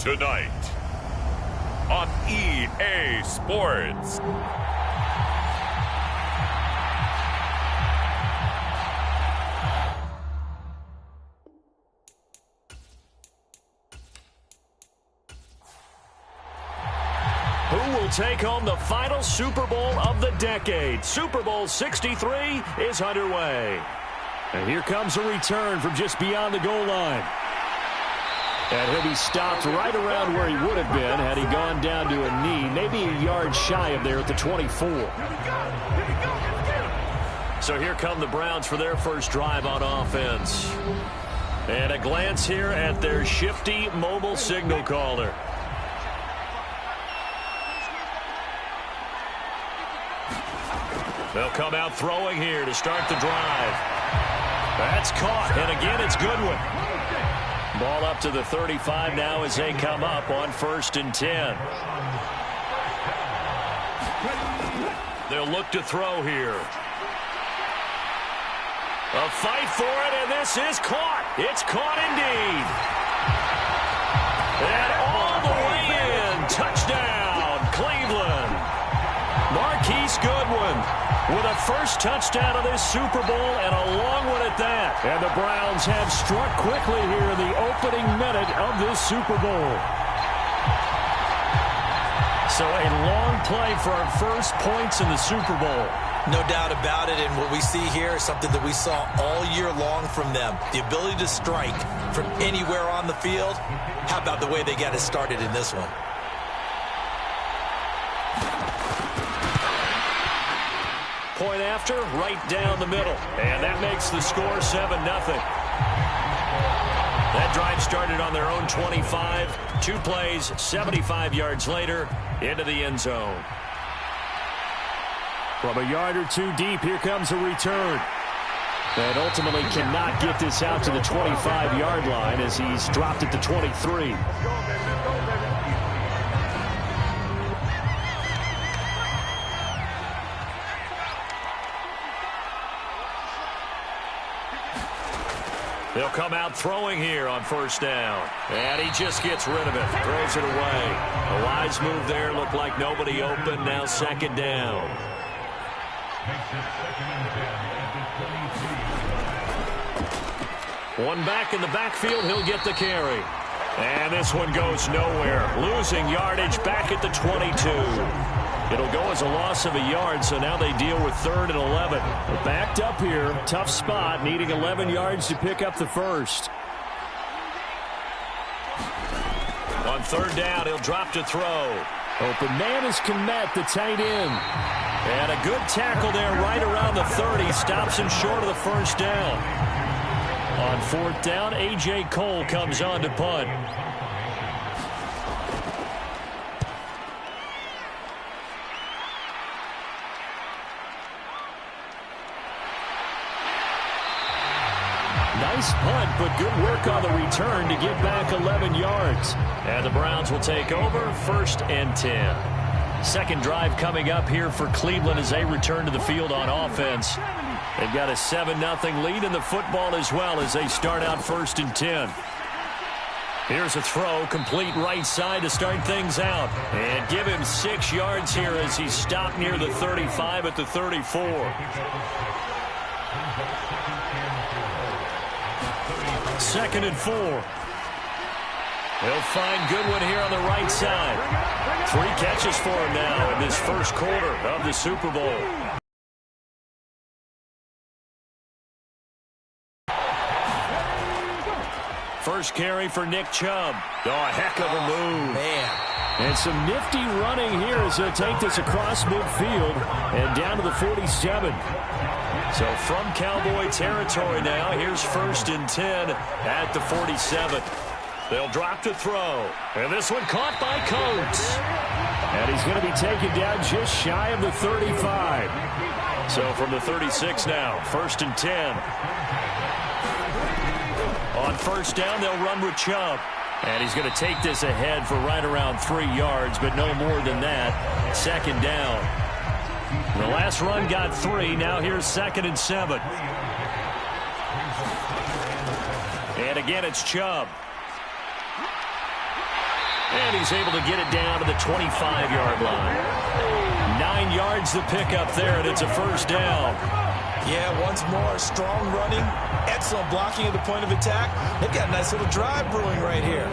Tonight on EA Sports. Who will take home the final Super Bowl of the decade? Super Bowl 63 is underway. And here comes a return from just beyond the goal line. And he'll be stopped right around where he would have been had he gone down to a knee, maybe a yard shy of there at the 24. So here come the Browns for their first drive on offense. And a glance here at their shifty mobile signal caller. They'll come out throwing here to start the drive. That's caught, and again it's Goodwin. Ball up to the 35 now as they come up on 1st and 10. They'll look to throw here. A fight for it, and this is caught. It's caught indeed. And all the way in. Touchdown, Cleveland. Marquise Goodwin with a first touchdown of this Super Bowl, and a long one at that. And the Browns have struck quickly here in the opening minute of this Super Bowl. So a long play for our first points in the Super Bowl. No doubt about it, and what we see here is something that we saw all year long from them. The ability to strike from anywhere on the field. How about the way they got it started in this one? Point after, right down the middle. And that makes the score 7-0. That drive started on their own 25. 2 plays, 75 yards later, into the end zone. From a yard or two deep, here comes a return. And ultimately cannot get this out to the 25-yard line as he's dropped at the 23. They'll come out throwing here on 1st down. And he just gets rid of it. Throws it away. A wise move there. Looked like nobody open. Now 2nd down. One back in the backfield. He'll get the carry. And this one goes nowhere. Losing yardage back at the 22. It'll go as a loss of a yard, so now they deal with 3rd and 11. They're backed up here. Tough spot, needing 11 yards to pick up the first. On 3rd down, he'll drop to throw. Open man is Kmet, the tight end. And a good tackle there right around the 30. Stops him short of the 1st down. On 4th down, A.J. Cole comes on to punt. Nice punt, but good work on the return to get back 11 yards. And the Browns will take over 1st and 10. 2nd drive coming up here for Cleveland as they return to the field on offense. They've got a 7-0 lead in the football as well as they start out 1st and 10. Here's a throw, complete right side to start things out. And give him 6 yards here as he's stopped near the 35 at the 34. 2nd and 4. They'll find Goodwin here on the right side. 3 catches for him now in this first quarter of the Super Bowl. First carry for Nick Chubb. Oh, a heck of a move. Man. And some nifty running here as they'll take this across midfield and down to the 47. So from Cowboy territory now, here's 1st and 10 at the 47. They'll drop to throw. And this one caught by Coates. And he's going to be taken down just shy of the 35. So from the 36 now, 1st and 10. On 1st down, they'll run with Chubb. And he's going to take this ahead for right around 3 yards, but no more than that. 2nd down. The last run got 3. Now here's 2nd and 7. And again, it's Chubb. And he's able to get it down to the 25-yard line. 9 yards to pick up there, and it's a first down. Yeah, once more, strong running, excellent blocking at the point of attack. They've got a nice little drive brewing right here.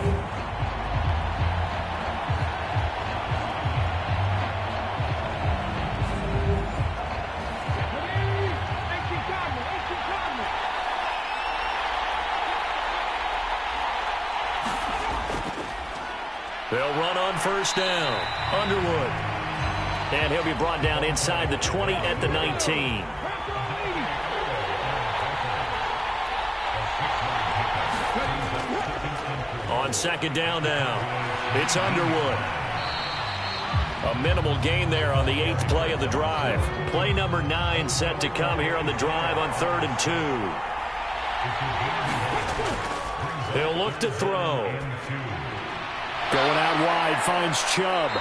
They'll run on first down. Underwood. And he'll be brought down inside the 20 at the 19. On second down now, it's Underwood. A minimal gain there on the 8th play of the drive. Play number 9 set to come here on the drive on 3rd and 2. He'll look to throw. Going out wide, finds Chubb.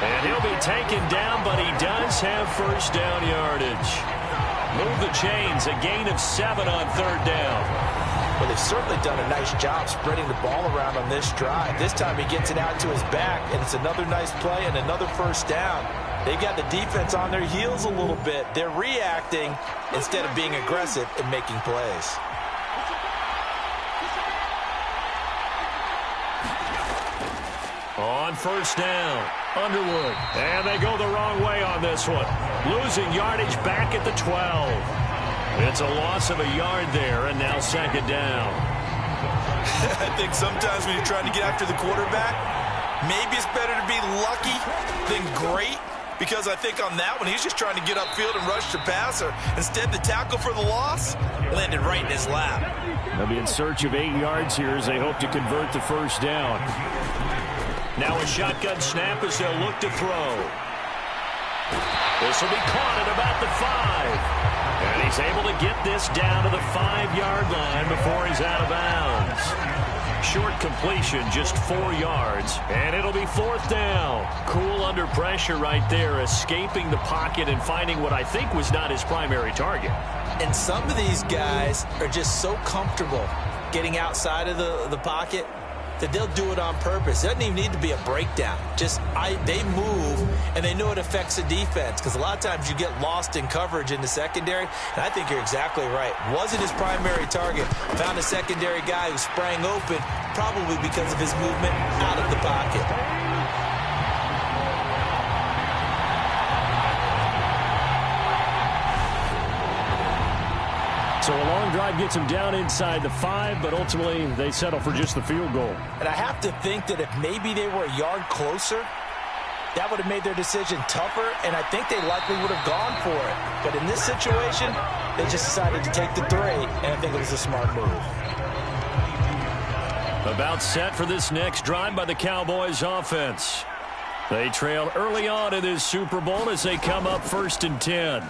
And he'll be taken down, but he does have first down yardage. Move the chains, a gain of 7 on 3rd down. Well, they've certainly done a nice job spreading the ball around on this drive. This time he gets it out to his back, and it's another nice play and another first down. They've got the defense on their heels a little bit. They're reacting instead of being aggressive and making plays. On first down, Underwood. And they go the wrong way on this one. Losing yardage back at the 12. It's a loss of a yard there, and now second down. I think sometimes when you're trying to get after the quarterback, maybe it's better to be lucky than great, because I think on that one, he's just trying to get upfield and rush the passer. Instead, the tackle for the loss landed right in his lap. They'll be in search of 8 yards here as they hope to convert the first down. Now a shotgun snap as they'll look to throw. This will be caught at about the 5. And he's able to get this down to the 5-yard line before he's out of bounds. Short completion, just 4 yards. And it'll be 4th down. Cool under pressure right there, escaping the pocket and finding what I think was not his primary target. And some of these guys are just so comfortable getting outside of the pocket that they'll do it on purpose. It doesn't even need to be a breakdown. They move, and they know it affects the defense, because a lot of times you get lost in coverage in the secondary, and I think you're exactly right. Wasn't his primary target. Found a secondary guy who sprang open, probably because of his movement out of the pocket. So a long drive gets them down inside the 5, but ultimately they settle for just the field goal. And I have to think that if maybe they were a yard closer, that would have made their decision tougher, and I think they likely would have gone for it. But in this situation, they just decided to take the 3, and I think it was a smart move. About set for this next drive by the Cowboys offense. They trail early on in this Super Bowl as they come up 1st and 10.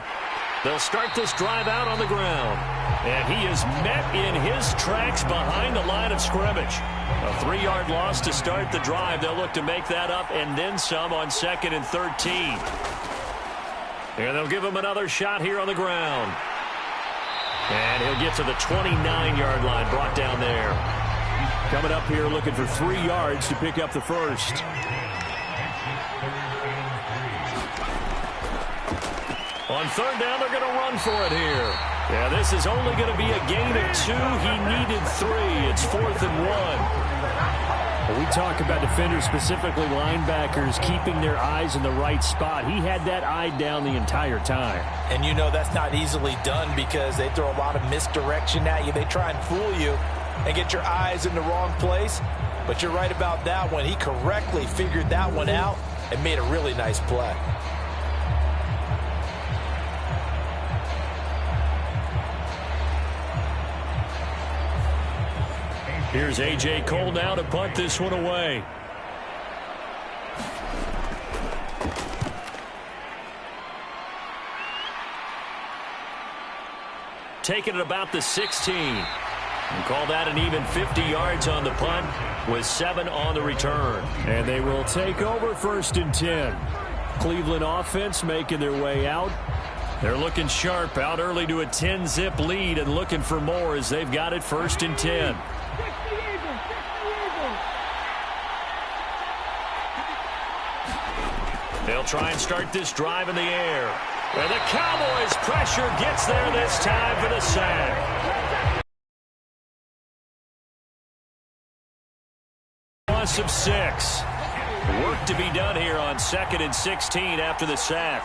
They'll start this drive out on the ground. And he is met in his tracks behind the line of scrimmage. A 3-yard loss to start the drive. They'll look to make that up and then some on 2nd and 13. And they'll give him another shot here on the ground. And he'll get to the 29-yard line, brought down there. Coming up here looking for 3 yards to pick up the first. On 3rd down, they're going to run for it here. Yeah, this is only going to be a gain of 2. He needed 3. It's 4th and 1. When we talk about defenders, specifically linebackers, keeping their eyes in the right spot, he had that eye down the entire time. And you know that's not easily done because they throw a lot of misdirection at you. They try and fool you and get your eyes in the wrong place. But you're right about that one. He correctly figured that one out and made a really nice play. Here's A.J. Cole now to punt this one away. Taking it about the 16. And call that an even 50 yards on the punt with 7 on the return. And they will take over 1st and 10. Cleveland offense making their way out. They're looking sharp out early to a 10-zip lead and looking for more as they've got it 1st and 10. They'll try and start this drive in the air. And the Cowboys' pressure gets there this time for the sack. Loss of 6. Work to be done here on 2nd and 16 after the sack.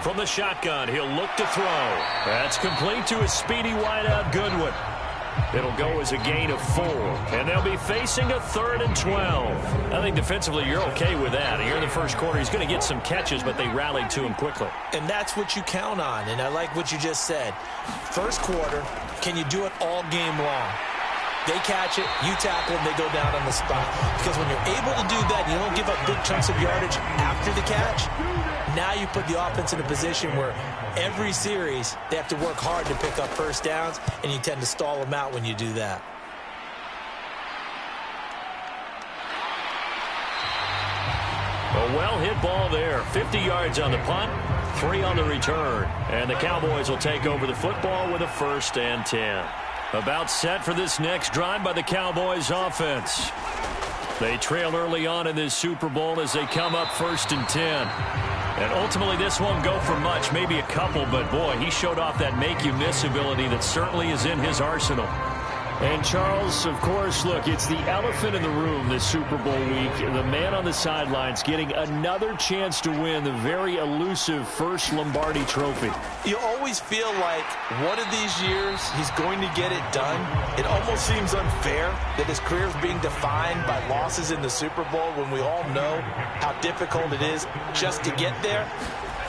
From the shotgun, he'll look to throw. That's complete to a speedy wideout Goodwin. It'll go as a gain of 4, and they'll be facing a 3rd and 12. I think defensively you're okay with that. Here in the first quarter, he's going to get some catches, but they rallied to him quickly. And that's what you count on, and I like what you just said. First quarter, can you do it all game long? They catch it, you tackle them, they go down on the spot. Because when you're able to do that, you don't give up big chunks of yardage after the catch. Now you put the offense in a position where every series they have to work hard to pick up first downs, and you tend to stall them out when you do that. A well-hit ball there. 50 yards on the punt, 3 on the return. And the Cowboys will take over the football with a 1st and 10. About set for this next drive by the Cowboys offense. They trail early on in this Super Bowl as they come up 1st and 10. And ultimately, this won't go for much, maybe a couple, but boy, he showed off that make-you-miss ability that certainly is in his arsenal. And, Charles, of course, look, it's the elephant in the room this Super Bowl week. The man on the sidelines getting another chance to win the very elusive first Lombardi trophy. You always feel like one of these years he's going to get it done. It almost seems unfair that his career is being defined by losses in the Super Bowl when we all know how difficult it is just to get there.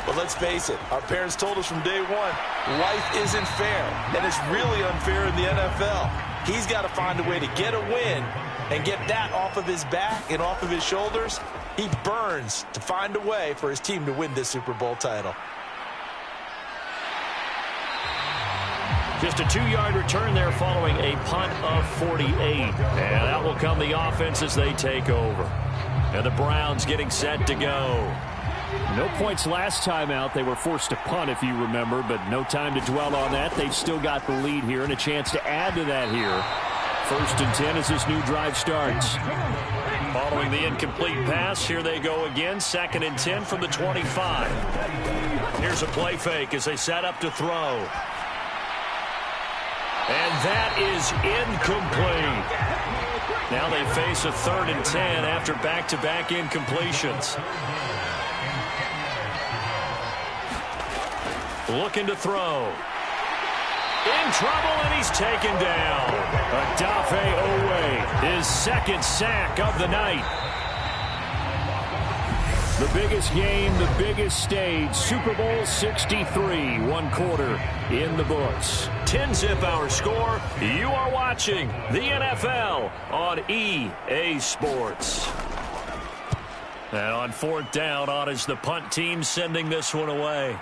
But let's face it, our parents told us from day one, life isn't fair, and it's really unfair in the NFL. He's got to find a way to get a win and get that off of his back and off of his shoulders. He burns to find a way for his team to win this Super Bowl title. Just a 2-yard return there following a punt of 48. And that will come the offense as they take over. And the Browns getting set to go. No points last time out. They were forced to punt, if you remember, but no time to dwell on that. They've still got the lead here and a chance to add to that here. 1st and 10 as this new drive starts. Following the incomplete pass, here they go again. 2nd and 10 from the 25. Here's a play fake as they set up to throw. And that is incomplete. Now they face a 3rd and 10 after back-to-back incompletions. Looking to throw. In trouble, and he's taken down. Odafe Oweh, his 2nd sack of the night. The biggest game, the biggest stage, Super Bowl 63, 1 quarter in the books. 10-zip our score. You are watching the NFL on EA Sports. And on 4th down, on is the punt team sending this one away.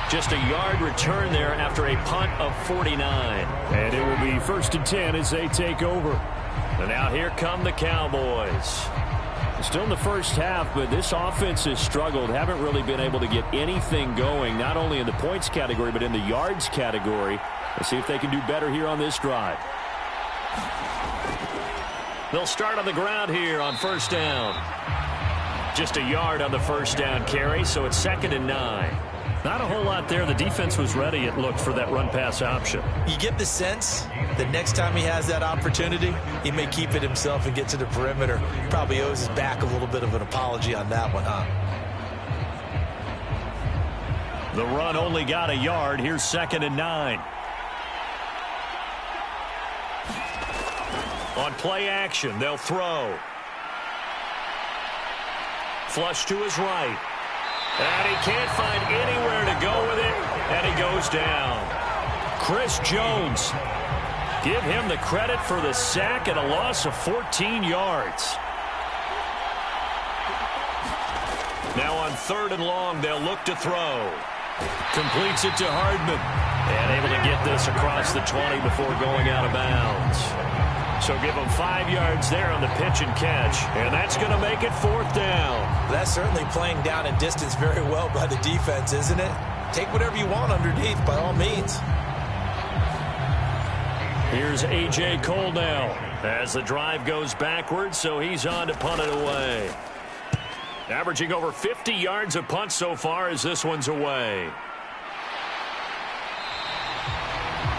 Just a yard return there after a punt of 49. And it will be 1st and 10 as they take over. And now here come the Cowboys. Still in the first half, but this offense has struggled. Haven't really been able to get anything going, not only in the points category, but in the yards category. Let's see if they can do better here on this drive. They'll start on the ground here on 1st down. Just a yard on the 1st down carry, so it's 2nd and 9. Not a whole lot there. The defense was ready, it looked, for that run-pass option. You get the sense that next time he has that opportunity, he may keep it himself and get to the perimeter. Probably owes his back a little bit of an apology on that one, huh? The run only got a yard. Here's 2nd and 9. On play action, they'll throw. Flush to his right. And he can't find anywhere to go with it, and he goes down. Chris Jones. Give him the credit for the sack and a loss of 14 yards. Now on 3rd and long, they'll look to throw. Completes it to Hardman. And able to get this across the 20 before going out of bounds. So give them 5 yards there on the pitch and catch. And that's going to make it 4th down. That's certainly playing down in distance very well by the defense, isn't it? Take whatever you want underneath, by all means. Here's A.J. Cole now as the drive goes backwards, so he's on to punt it away. Averaging over 50 yards a punt so far as this one's away.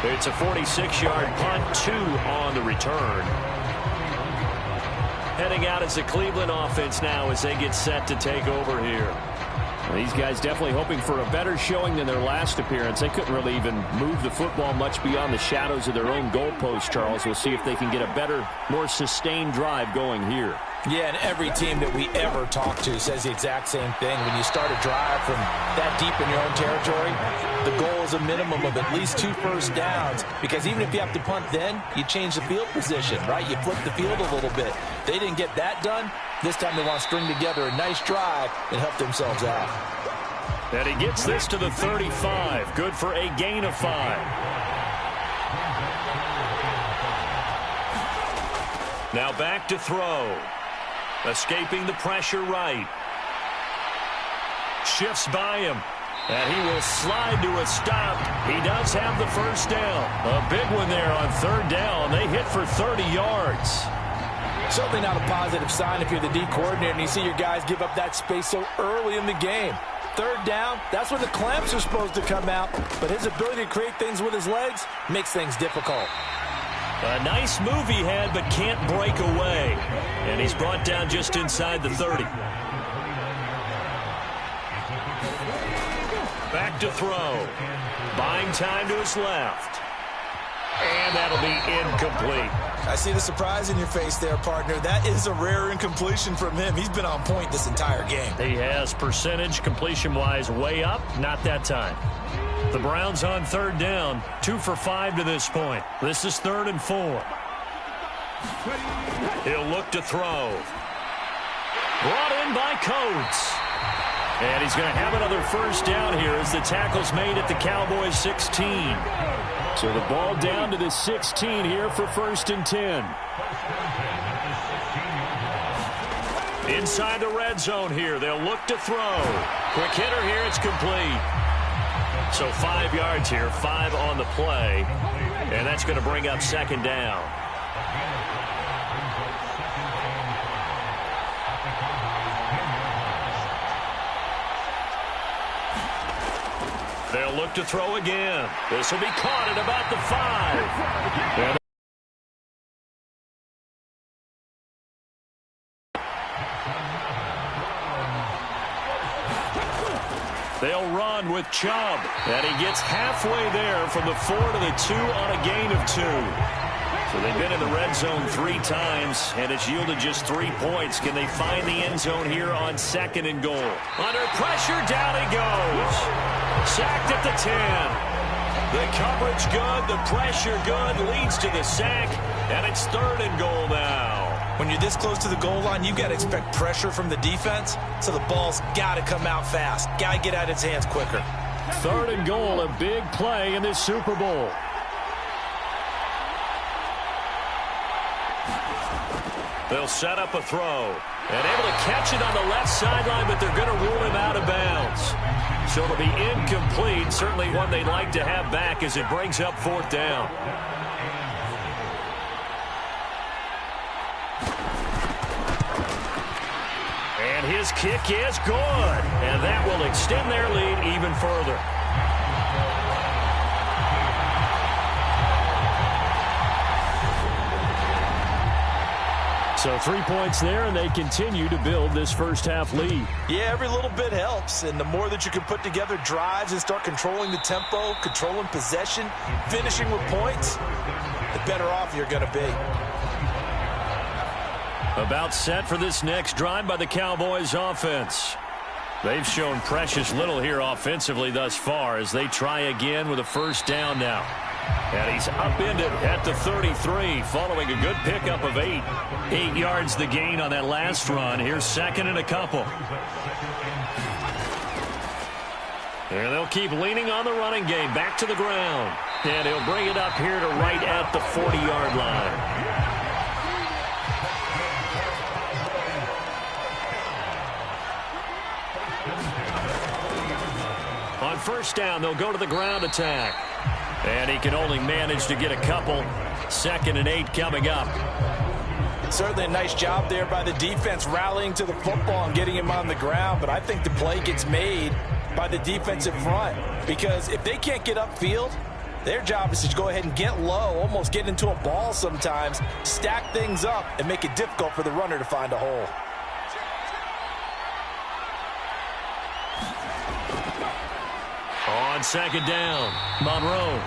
It's a 46-yard punt, 2 on the return. Heading out as the Cleveland offense now as they get set to take over here. Well, these guys definitely hoping for a better showing than their last appearance. They couldn't really even move the football much beyond the shadows of their own goalpost, Charles. We'll see if they can get a better, more sustained drive going here. Yeah, and every team that we ever talk to says the exact same thing. When you start a drive from that deep in your own territory, the goal is a minimum of at least 2 first downs, because even if you have to punt then, you change the field position, right? You flip the field a little bit. They didn't get that done. This time they want to string together a nice drive and help themselves out. And he gets this to the 35. Good for a gain of 5. Now back to throw. Escaping the pressure right. Shifts by him. And he will slide to a stop. He does have the first down. A big one there on 3rd down. They hit for 30 yards. Certainly not a positive sign if you're the D coordinator and you see your guys give up that space so early in the game. 3rd down, that's when the clamps are supposed to come out. But his ability to create things with his legs makes things difficult. A nice move he had, but can't break away. And he's brought down just inside the 30. Back to throw. Buying time to his left. And that'll be incomplete. I see the surprise in your face there, partner. That is a rare incompletion from him. He's been on point this entire game. He has percentage completion-wise way up. Not that time. The Browns on 3rd down. 2 for 5 to this point. This is 3rd and 4. He'll look to throw. Brought in by Coates. And he's going to have another first down here as the tackle's made at the Cowboys 16. So the ball down to the 16 here for 1st and 10. Inside the red zone here. They'll look to throw. Quick hitter here. It's complete. So 5 yards here, 5 on the play. And that's going to bring up 2nd down. They'll look to throw again. This will be caught at about the 5. And they'll run with Chubb. And he gets halfway there from the 4 to the 2 on a gain of 2. So they've been in the red zone 3 times, and it's yielded just 3 points. Can they find the end zone here on 2nd and goal? Under pressure, down he goes. Sacked at the 10. The coverage good, the pressure good, leads to the sack, and it's 3rd and goal now. When you're this close to the goal line, you've got to expect pressure from the defense, so the ball's got to come out fast. Got to get out of his hands quicker. 3rd and goal, a big play in this Super Bowl. They'll set up a throw. And able to catch it on the left sideline, but they're going to rule him out of bounds. So it'll be incomplete. Certainly one they'd like to have back as it brings up 4th down. And his kick is good. And that will extend their lead even further. So 3 points there, and they continue to build this first half lead. Yeah, every little bit helps, and the more that you can put together drives and start controlling the tempo, controlling possession, finishing with points, the better off you're going to be. About set for this next drive by the Cowboys offense. They've shown precious little here offensively thus far as they try again with a first down now. And he's upended at the 33 following a good pickup of 8. 8 yards the gain on that last run. Here's 2nd and a couple. And they'll keep leaning on the running game. Back to the ground. And he'll bring it up here to right at the 40-yard line. On first down, they'll go to the ground attack. And he can only manage to get a couple. 2nd and 8 coming up. Certainly a nice job there by the defense rallying to the football and getting him on the ground, but I think the play gets made by the defensive front because if they can't get upfield, their job is to go ahead and get low, almost get into a ball sometimes, stack things up, and make it difficult for the runner to find a hole. On 2nd down, Monroe.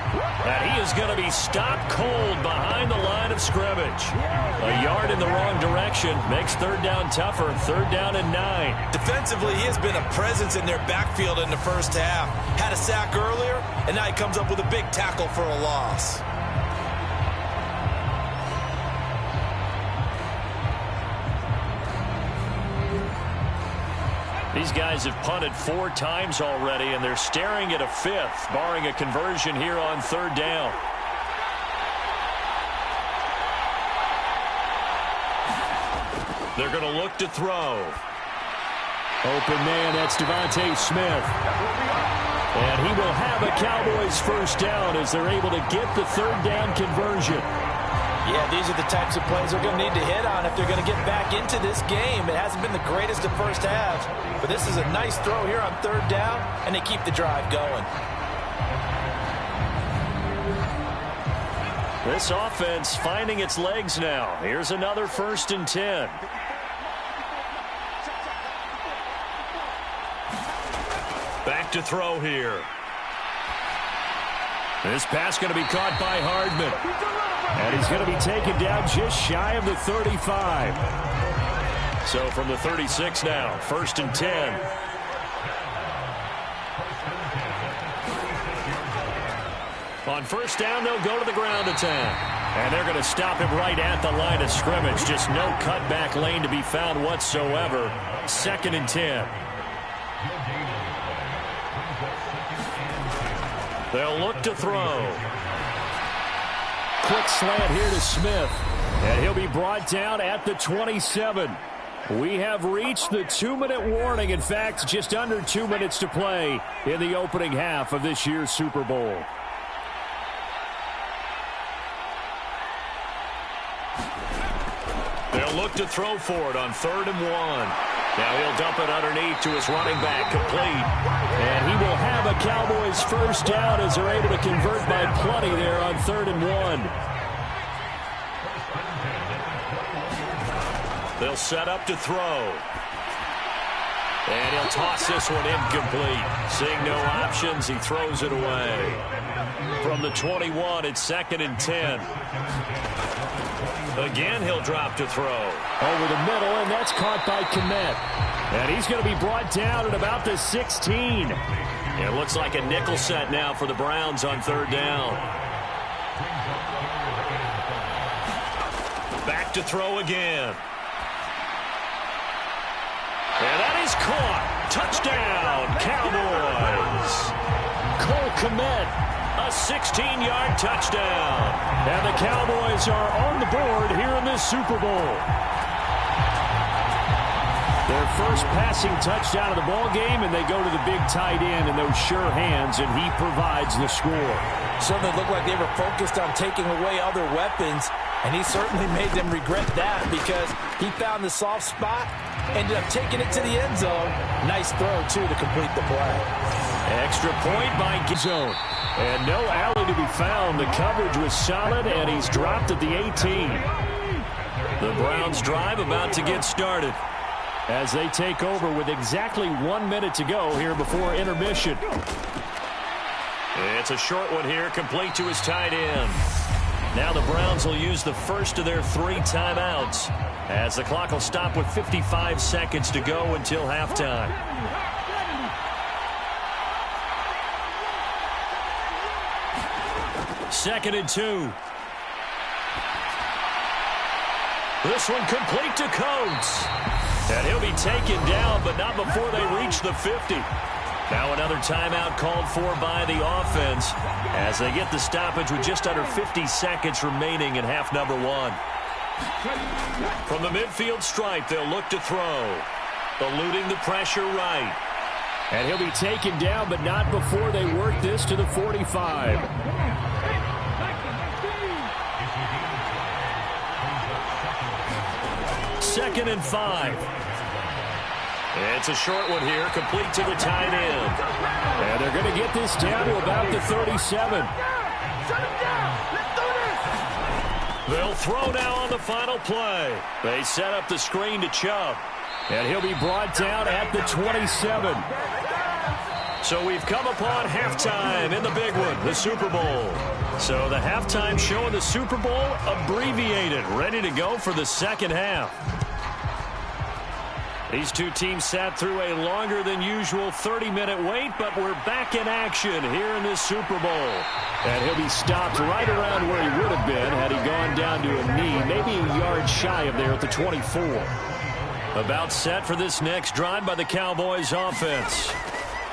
And he is going to be stopped cold behind the line of scrimmage. A yard in the wrong direction makes 3rd down tougher. 3rd down and 9. Defensively, he has been a presence in their backfield in the first half. Had a sack earlier, and now he comes up with a big tackle for a loss. These guys have punted 4 times already, and they're staring at a 5th, barring a conversion here on 3rd down. They're going to look to throw. Open man, that's Devontae Smith. And he will have a Cowboys 1st down as they're able to get the 3rd down conversion. Yeah, these are the types of plays they're going to need to hit on if they're going to get back into this game. It hasn't been the greatest of first halves, but this is a nice throw here on 3rd down, and they keep the drive going. This offense finding its legs now. Here's another 1st and 10. Back to throw here. This pass going to be caught by Hardman. And he's going to be taken down just shy of the 35. So from the 36 now, 1st and 10. On 1st down, they'll go to the ground attack. And they're going to stop him right at the line of scrimmage. Just no cutback lane to be found whatsoever. 2nd and 10. They'll look to throw. Quick slant here to Smith. And he'll be brought down at the 27. We have reached the 2-minute warning. In fact, just under 2 minutes to play in the opening half of this year's Super Bowl. They'll look to throw for it on 3rd and 1. Now he'll dump it underneath to his running back, complete. And he will have a Cowboys 1st down as they're able to convert by plenty there on 3rd and 1. They'll set up to throw. And he'll toss this one incomplete. Seeing no options, he throws it away. From the 21, it's 2nd and 10. Again, he'll drop to throw. Over the middle, and that's caught by Kmet. And he's going to be brought down at about the 16. It looks like a nickel set now for the Browns on 3rd down. Back to throw again. And that is caught. Touchdown, Cowboys. Cole Kmet. A 16-yard touchdown. And the Cowboys are on the board here in this Super Bowl. Their first passing touchdown of the ball game, and they go to the big tight end in those sure hands, and he provides the score. Certainly looked like they were focused on taking away other weapons, and he certainly made them regret that because he found the soft spot, ended up taking it to the end zone. Nice throw, too, to complete the play. Extra point by zone. And no alley to be found. The coverage was solid, and he's dropped at the 18. The Browns drive about to get started as they take over with exactly 1 minute to go here before intermission. It's a short one here, complete to his tight end. Now the Browns will use the first of their 3 timeouts as the clock will stop with 55 seconds to go until halftime. Second and 2. This one complete to Coates. And he'll be taken down, but not before they reach the 50. Now another timeout called for by the offense as they get the stoppage with just under 50 seconds remaining in half number 1. From the midfield stripe, they'll look to throw. Eluding the pressure right. And he'll be taken down, but not before they work this to the 45. 2nd and 5. It's a short one here, complete to the tight end. And they're going to get this down to about the 37. They'll throw now on the final play. They set up the screen to Chubb. And he'll be brought down at the 27. So we've come upon halftime in the big one, the Super Bowl. So the halftime show in the Super Bowl abbreviated, ready to go for the second half. These two teams sat through a longer than usual 30-minute wait, but we're back in action here in this Super Bowl. And he'll be stopped right around where he would have been had he gone down to a knee, maybe a yard shy of there at the 24. About set for this next drive by the Cowboys offense.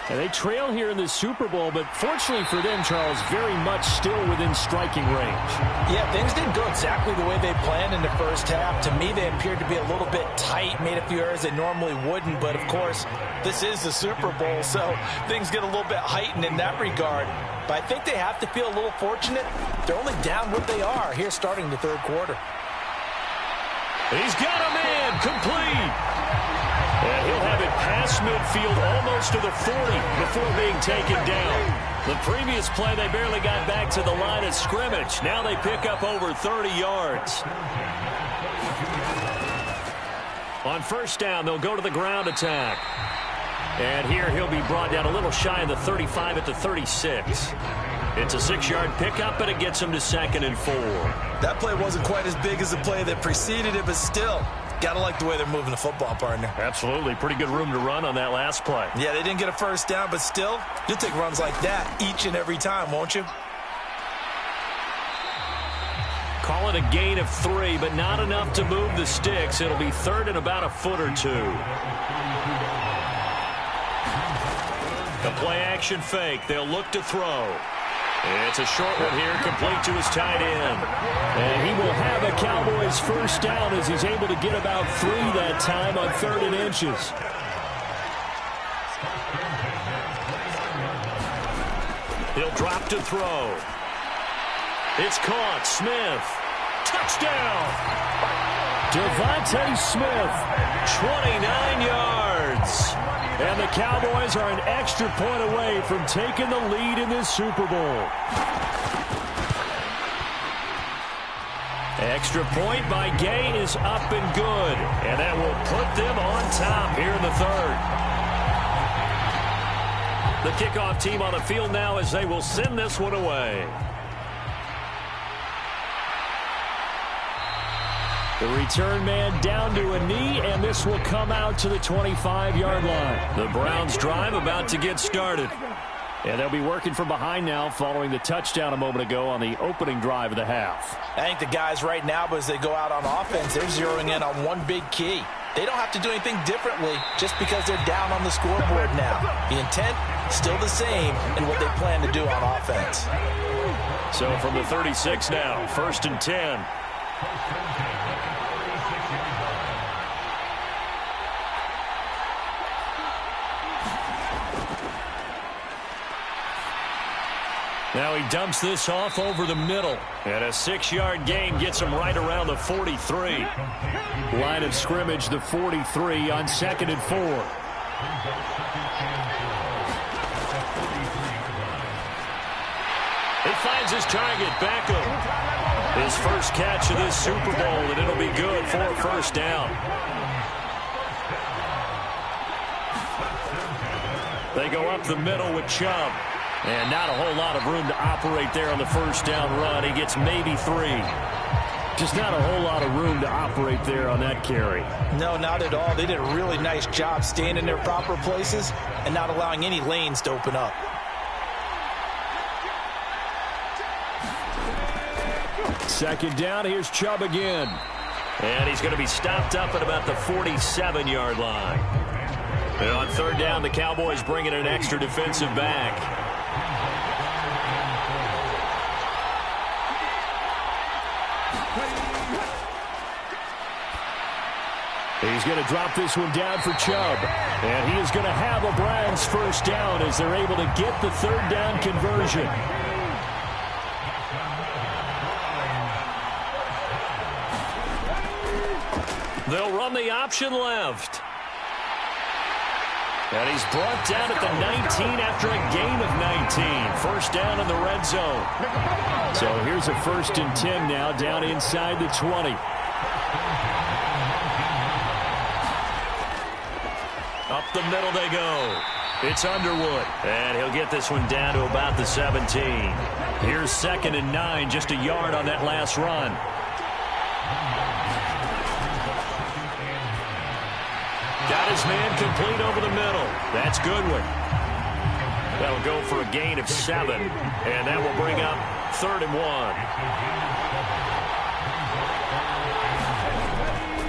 And they trail here in the Super Bowl, but fortunately for them, Charles, very much still within striking range. Yeah, things didn't go exactly the way they planned in the first half. To me, they appeared to be a little bit tight, made a few errors they normally wouldn't. But, of course, this is the Super Bowl, so things get a little bit heightened in that regard. But I think they have to feel a little fortunate. They're only down what they are here starting the third quarter. He's got a man complete. And he'll have it past midfield almost to the 40 before being taken down. The previous play, they barely got back to the line of scrimmage. Now they pick up over 30 yards. On first down, they'll go to the ground attack. And here he'll be brought down a little shy of the 35 at the 36. It's a 6-yard pickup, but it gets him to 2nd and 4. That play wasn't quite as big as the play that preceded it, but still, gotta like the way they're moving the football, partner. Absolutely. Pretty good room to run on that last play. Yeah, they didn't get a first down, but still, you'll take runs like that each and every time, won't you? Call it a gain of 3, but not enough to move the sticks. It'll be 3rd and about a foot or 2. The play-action fake. They'll look to throw. It's a short one here, complete to his tight end. And he will have a Cowboys first down as he's able to get about 3 that time on 3rd and inches. He'll drop to throw. It's caught. Smith. Touchdown. Devontae Smith. 29 yards. And the Cowboys are an extra point away from taking the lead in this Super Bowl. Extra point by Gay is up and good. And that will put them on top here in the 3rd. The kickoff team on the field now as they will send this one away. The return man down to a knee, and this will come out to the 25-yard line. The Browns drive about to get started. And they'll be working from behind now following the touchdown a moment ago on the opening drive of the half. I think the guys right now, as they go out on offense, they're zeroing in on one big key. They don't have to do anything differently just because they're down on the scoreboard now. The intent, still the same in what they plan to do on offense. So from the 36 now, 1st and 10. Now he dumps this off over the middle. And a 6-yard gain gets him right around the 43. Line of scrimmage, the 43 on 2nd and 4. He finds his target, Beckham. His first catch of this Super Bowl, and it'll be good for a first down. They go up the middle with Chubb. And not a whole lot of room to operate there on the first down run. He gets maybe 3. Just not a whole lot of room to operate there on that carry. No, not at all. They did a really nice job staying in their proper places and not allowing any lanes to open up. Second down, here's Chubb again. And he's going to be stopped up at about the 47-yard line. And on 3rd down, the Cowboys bring in an extra defensive back. He's going to drop this one down for Chubb. And he is going to have a Browns first down as they're able to get the 3rd down conversion. They'll run the option left. And he's brought down at the 19 after a gain of 19. First down in the red zone. So here's a 1st and 10 now, down inside the 20. Up the middle they go. It's Underwood. And he'll get this one down to about the 17. Here's 2nd and 9, just a yard on that last run. Got his man complete over the middle. That's Goodwin. That'll go for a gain of 7. And that will bring up 3rd and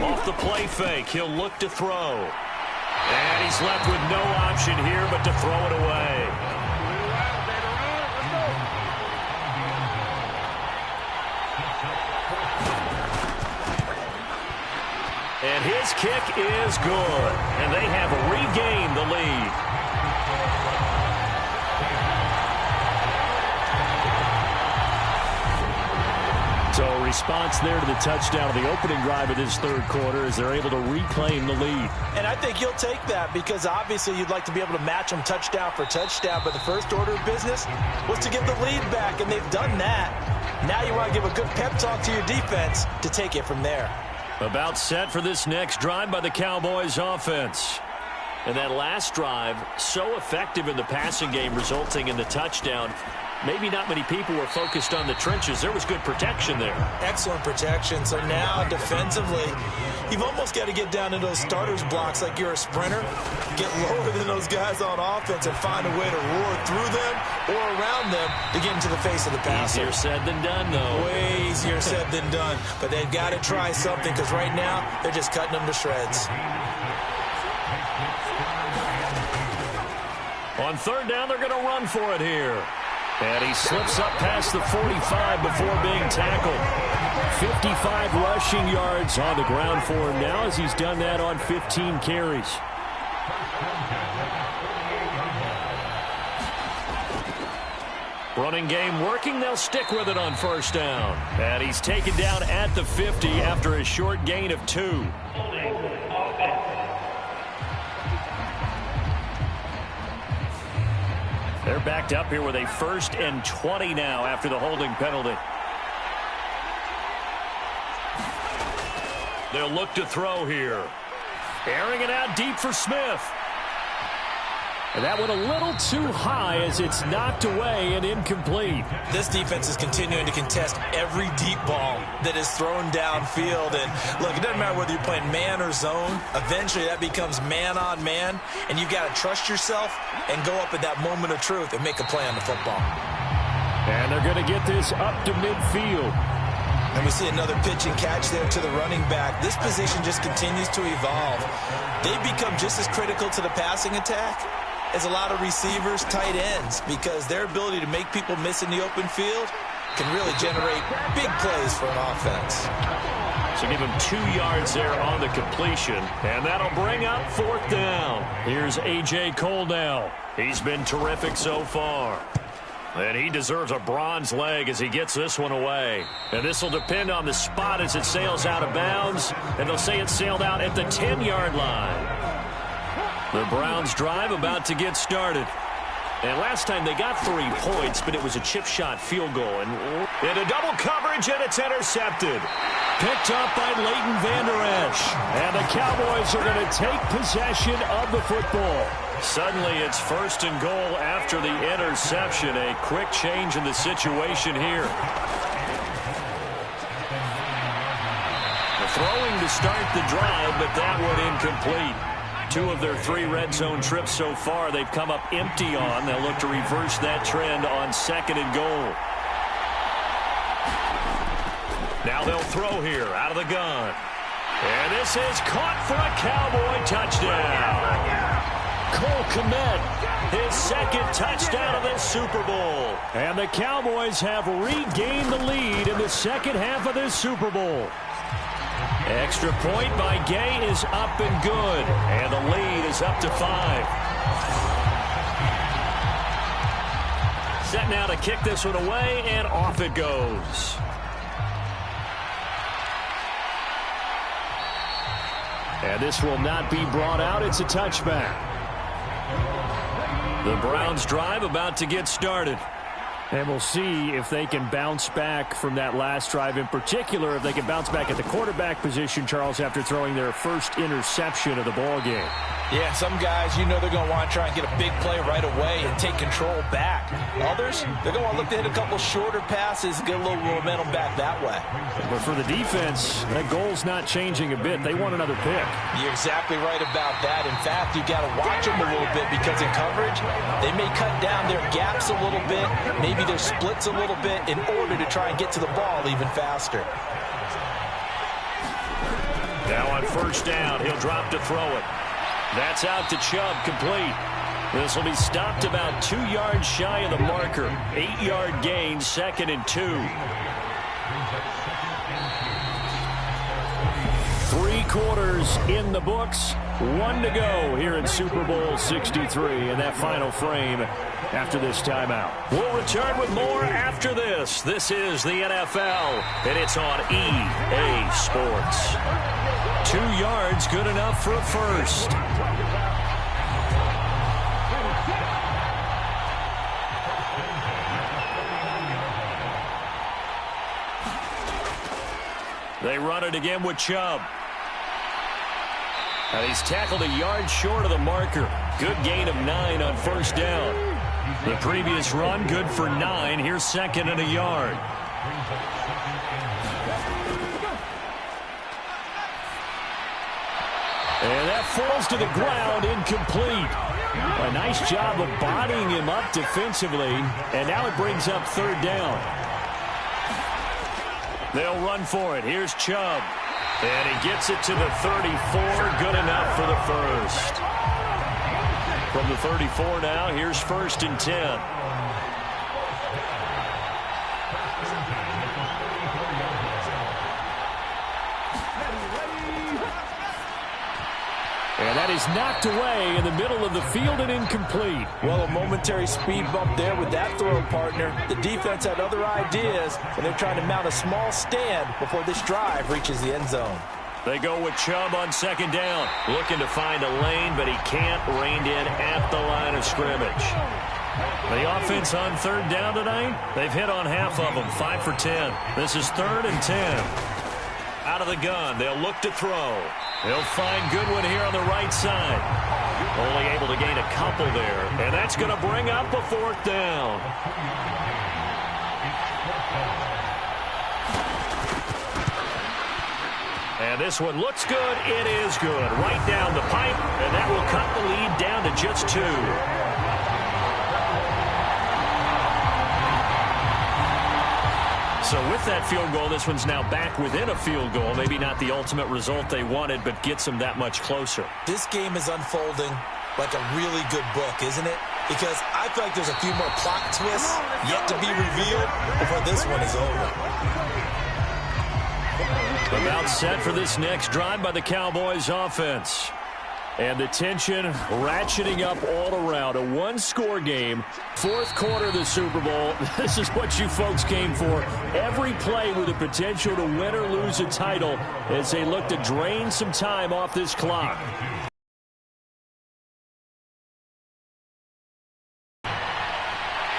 1. Off the play fake, he'll look to throw. And he's left with no option here but to throw it away. And his kick is good. And they have regained the lead. So a response there to the touchdown of the opening drive of this 3rd quarter as they're able to reclaim the lead. And I think you'll take that because obviously you'd like to be able to match them touchdown for touchdown, but the first order of business was to give the lead back, and they've done that. Now you want to give a good pep talk to your defense to take it from there. About set for this next drive by the Cowboys offense. And that last drive, so effective in the passing game, resulting in the touchdown. Maybe not many people were focused on the trenches. There was good protection there. Excellent protection. So now defensively, you've almost got to get down into those starters blocks like you're a sprinter. Get lower than those guys on offense and find a way to roar through them or around them to get into the face of the passer. Easier said than done, though. Way easier said than done. But they've got to try something because right now they're just cutting them to shreds. On 3rd down, they're going to run for it here. And he slips up past the 45 before being tackled. 55 rushing yards on the ground for him now as he's done that on 15 carries. Running game working. They'll stick with it on 1st down. And he's taken down at the 50 after a short gain of 2. They're backed up here with a 1st and 20 now after the holding penalty. They'll look to throw here. Airing it out deep for Smith. And that went a little too high as it's knocked away and incomplete. This defense is continuing to contest every deep ball that is thrown downfield. And look, it doesn't matter whether you're playing man or zone. Eventually that becomes man on man. And you've got to trust yourself and go up at that moment of truth and make a play on the football. And they're going to get this up to midfield. And we see another pitch and catch there to the running back. This position just continues to evolve. They've become just as critical to the passing attack as a lot of receivers, tight ends, because their ability to make people miss in the open field can really generate big plays for an offense. So give him 2 yards there on the completion, and that'll bring up 4th down. Here's A.J. Cole now. He's been terrific so far. And he deserves a bronze leg as he gets this one away. And this will depend on the spot as it sails out of bounds, and they'll say it sailed out at the 10-yard line. The Browns drive about to get started. And last time they got 3 points, but it was a chip shot field goal. And into double coverage, and it's intercepted. Picked up by Leighton Vander Esch. And the Cowboys are going to take possession of the football. Suddenly it's 1st and goal after the interception. A quick change in the situation here. The throwing to start the drive, but that one incomplete. 2 of their 3 red zone trips so far they've come up empty on. They'll look to reverse that trend on 2nd and goal. Now they'll throw here out of the gun. And this is caught for a Cowboy touchdown. Cole Kmet, his 2nd touchdown of this Super Bowl. And the Cowboys have regained the lead in the 2nd half of this Super Bowl. Extra point by Gay is up and good. And the lead is up to 5. Set now to kick this one away, and off it goes. And this will not be brought out. It's a touchback. The Browns drive about to get started. And we'll see if they can bounce back from that last drive, in particular, if they can bounce back at the quarterback position, Charles, after throwing their first interception of the ball game. Yeah, some guys, you know they're going to want to try and get a big play right away and take control back. Others, they're going to want to look to hit a couple shorter passes and get a little momentum back that way. But for the defense, that goal's not changing a bit. They want another pick. You're exactly right about that. In fact, you got to watch them a little bit because in coverage, they may cut down their gaps a little bit, maybe their splits a little bit in order to try and get to the ball even faster. Now on first down, he'll drop to throw it. That's out to Chubb, complete. This will be stopped about 2 yards shy of the marker. 8-yard gain, 2nd and 2. 3 quarters in the books. 1 to go here in Super Bowl 63 in that final frame after this timeout. We'll return with more after this. This is the NFL, and it's on EA Sports. 2 yards, good enough for a first. They run it again with Chubb. And he's tackled a yard short of the marker. Good gain of 9 on first down. The previous run, good for 9. Here's 2nd and a yard. And that falls to the ground, incomplete. A nice job of bodying him up defensively. And now it brings up 3rd down. They'll run for it. Here's Chubb. And he gets it to the 34. Good enough for the first. From the 34 now, here's 1st and 10. And that is knocked away in the middle of the field and incomplete. Well, a momentary speed bump there with that throw, partner. The defense had other ideas, and they're trying to mount a small stand before this drive reaches the end zone. They go with Chubb on 2nd down. Looking to find a lane, but he can't. Reined in at the line of scrimmage. The offense on 3rd down tonight, they've hit on half of them, 5 for 10. This is 3rd and 10. Out of the gun, they'll look to throw. They'll find Goodwin here on the right side. Only able to gain a couple there. And that's going to bring up a 4th down. And this one looks good. It is good. Right down the pipe. And that will cut the lead down to just 2. So with that field goal, this one's now back within a field goal. Maybe not the ultimate result they wanted, but gets them that much closer. This game is unfolding like a really good book, isn't it? Because I feel like there's a few more plot twists yet to be revealed before this one is over. About set for this next drive by the Cowboys offense. And the tension ratcheting up all around. A 1-score game. 4th quarter of the Super Bowl. This is what you folks came for. Every play with the potential to win or lose a title as they look to drain some time off this clock.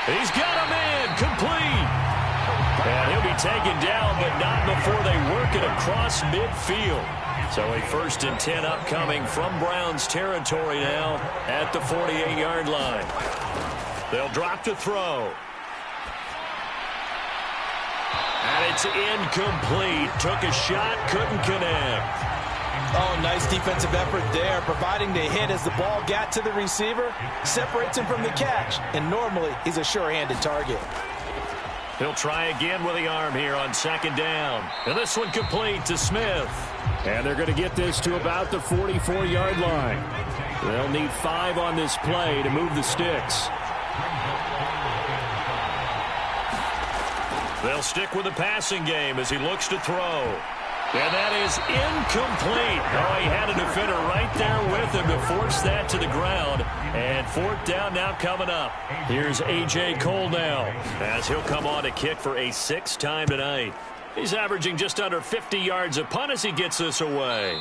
He's got a man complete. And he'll be taken down, but not before they work it across midfield. So a 1st and 10 upcoming from Browns territory now at the 48-yard line. They'll drop to throw. And it's incomplete. Took a shot, couldn't connect. Oh, nice defensive effort there, providing the hit as the ball got to the receiver, separates him from the catch, and normally he's a sure-handed target. He'll try again with the arm here on 2nd down. And this one complete to Smith. And they're going to get this to about the 44-yard line. They'll need 5 on this play to move the sticks. They'll stick with the passing game as he looks to throw. And that is incomplete. Oh, he had a defender right there with him to force that to the ground. And 4th down now coming up. Here's A.J. Cole now as he'll come on to kick for a 6th time tonight. He's averaging just under 50 yards a punt as he gets this away.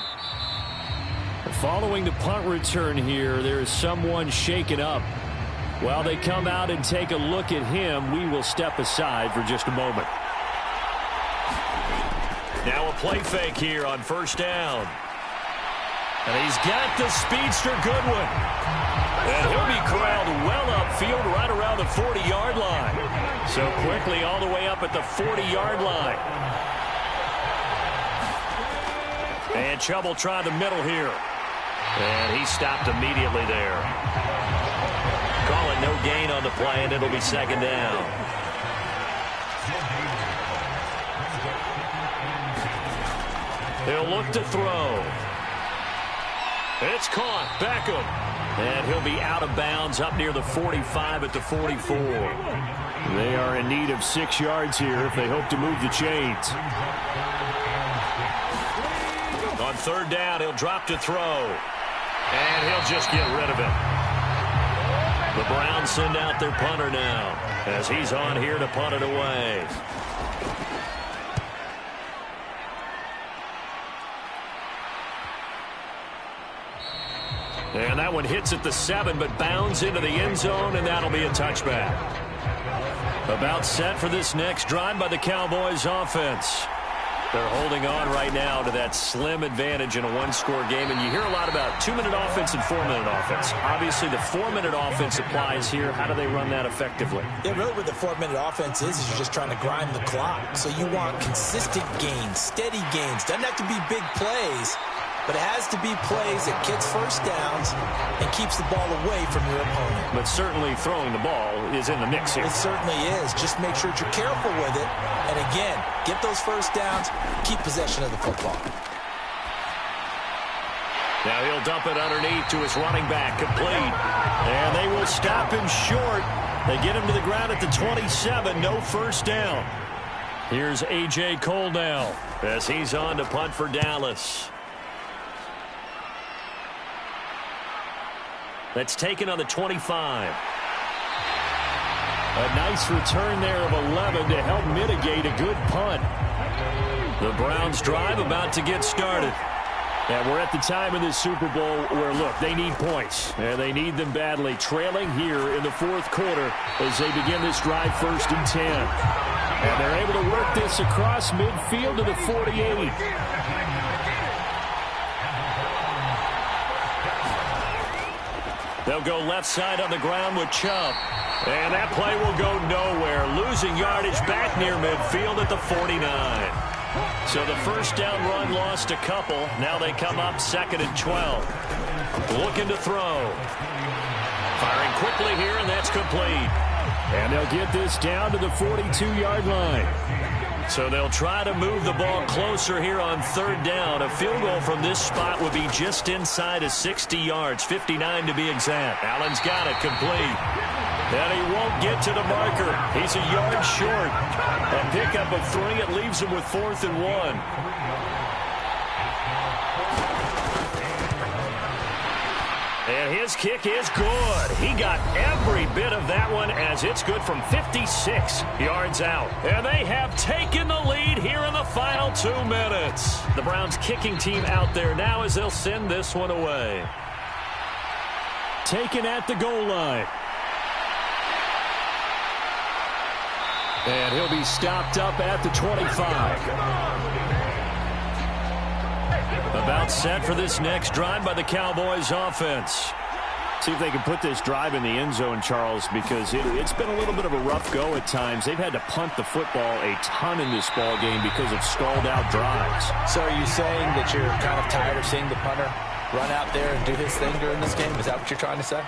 Following the punt return here, there is someone shaken up. While they come out and take a look at him, we will step aside for just a moment. Now a play fake here on first down. And he's got the speedster Goodwin. And he'll be corralled well upfield right around the 40-yard line. So quickly all the way up at the 40-yard line. And Chubb will try the middle here. And he stopped immediately there. Call it no gain on the play, and it'll be second down. He'll look to throw. It's caught. Beckham. And he'll be out of bounds up near the 45 at the 44. They are in need of 6 yards here if they hope to move the chains. On third down, he'll drop to throw. And he'll just get rid of it. The Browns send out their punter now as he's on here to punt it away. And that one hits at the 7, but bounds into the end zone, and that'll be a touchback. About set for this next drive by the Cowboys offense. They're holding on right now to that slim advantage in a one-score game, and you hear a lot about 2-minute offense and 4-minute offense. Obviously, the 4-minute offense applies here. How do they run that effectively? Yeah, really what the 4-minute offense is you're just trying to grind the clock. So you want consistent gains, steady gains. Doesn't have to be big plays, but it has to be plays that gets first downs and keeps the ball away from your opponent. But certainly throwing the ball is in the mix here. It certainly is. Just make sure that you're careful with it. And again, get those first downs, keep possession of the football. Now he'll dump it underneath to his running back, complete. And they will stop him short. They get him to the ground at the 27, no first down. Here's A.J. Cole now as he's on to punt for Dallas. That's taken on the 25. A nice return there of 11 to help mitigate a good punt. The Browns drive about to get started. And we're at the time in this Super Bowl where, look, they need points. And they need them badly. Trailing here in the fourth quarter as they begin this drive 1st and 10. And they're able to work this across midfield to the 48. They'll go left side on the ground with Chubb. And that play will go nowhere. Losing yardage back near midfield at the 49. So the first down run lost a couple. Now they come up 2nd and 12. Looking to throw. Firing quickly here, and that's complete. And they'll get this down to the 42-yard line. So they'll try to move the ball closer here on 3rd down. A field goal from this spot would be just inside of 60 yards, 59 to be exact. Allen's got it, complete. And he won't get to the marker. He's a yard short. A pickup of 3. It leaves him with 4th and 1. And his kick is good. He got every bit of that one as it's good from 56 yards out. And they have taken the lead here in the final 2 minutes. The Browns kicking team out there now as they'll send this one away. Taken at the goal line. And he'll be stopped up at the 25. About set for this next drive by the Cowboys offense. See if they can put this drive in the end zone, Charles, because it's been a little bit of a rough go at times. They've had to punt the football a ton in this ball game because of stalled-out drives. So are you saying that you're kind of tired of seeing the punter run out there and do his thing during this game? Is that what you're trying to say?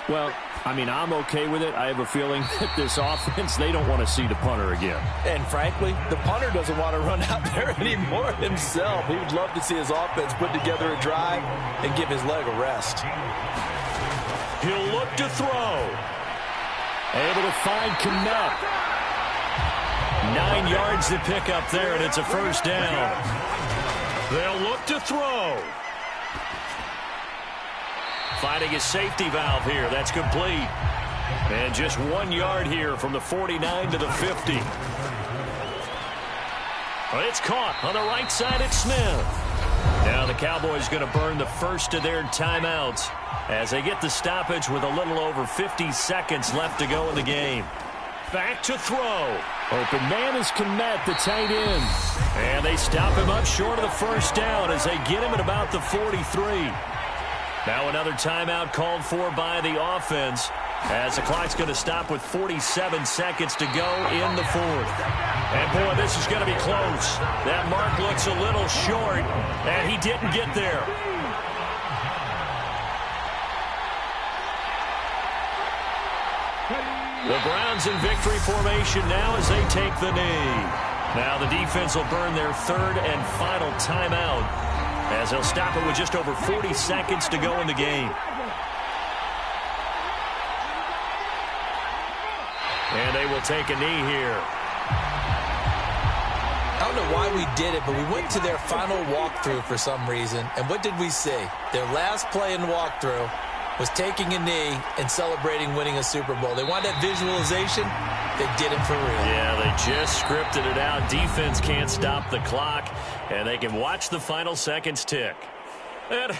Well, I mean, I'm okay with it. I have a feeling that this offense, they don't want to see the punter again. And frankly, the punter doesn't want to run out there anymore himself. He would love to see his offense put together a drive and give his leg a rest. He'll look to throw. Able to find Kmet. 9 yards to pick up there, and it's a first down. They'll look to throw. Finding a safety valve here. That's complete. And just 1 yard here from the 49 to the 50. But it's caught on the right side. It's Smith. Now the Cowboys going to burn the first of their timeouts as they get the stoppage with a little over 50 seconds left to go in the game. Back to throw. Open man is Kmet, the tight end. And they stop him up short of the first down as they get him at about the 43. Now another timeout called for by the offense as the clock's going to stop with 47 seconds to go in the fourth. And, boy, this is going to be close. That mark looks a little short, and he didn't get there. The Browns in victory formation now as they take the knee. Now the defense will burn their third and final timeout as they'll stop it with just over 40 seconds to go in the game. And they will take a knee here. I don't know why we did it, but we went to their final walkthrough for some reason. And what did we see? Their last play in walkthrough was taking a knee and celebrating winning a Super Bowl. They wanted that visualization. They did it for real. Yeah, they just scripted it out. Defense can't stop the clock, and they can watch the final seconds tick. And